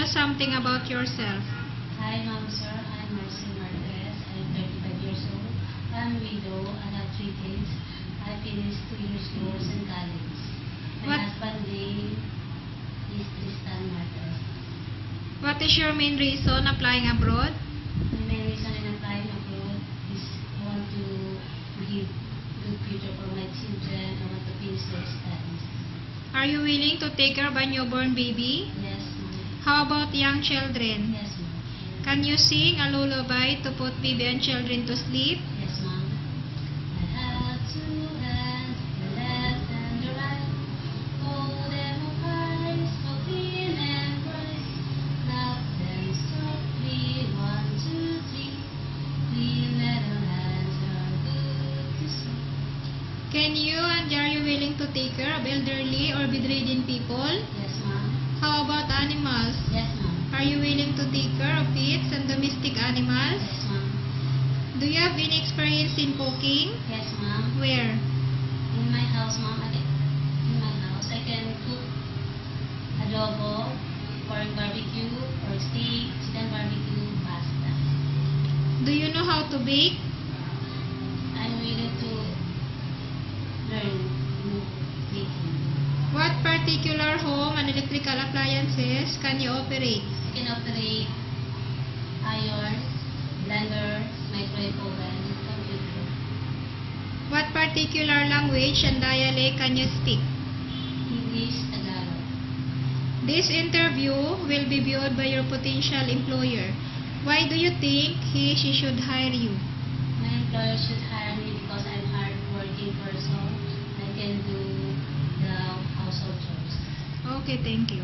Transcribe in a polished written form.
us something about yourself. Hi, Ma'am, sir. I'm Marcy Marquez. I'm 35 years old. I'm a widow. I have 3 kids. I finished 2 years course in college. My husband name is Tristan Marquez. What is your main reason applying abroad? My main reason in applying abroad is I want to give good future for my children. I want to finish their studies. Are you willing to take care of a newborn baby? Yes, ma'am. How about young children? Yes, ma'am. Can you sing a lullaby to put baby and children to sleep? Yes, ma'am. I have 2 hands, the left and the right. Hold them high, so clean and bright. Clap them softly, 1, 2, 3. Clean little hands are good to see. Can you and are you willing to take care of elderly or bedridden people? Yes, ma'am. How about animals? Yes, ma'am. Are you willing to take care of pets and domestic animals? Yes, ma'am. Do you have any experience in cooking? Yes, ma'am. Where? In my house, ma'am, I can cook adobo, pork barbecue, pork steak, chicken barbecue, pasta. Do you know how to bake? I'm willing to learn baking. What particular home and electrical appliances can you operate? I can operate iron, blender, microwave oven, computer. What particular language and dialect can you speak? English, Tagalog. This interview will be viewed by your potential employer. Why do you think she should hire you? My employer should hire me because I'm a hard-working person. I can do the household chores. Okay, thank you.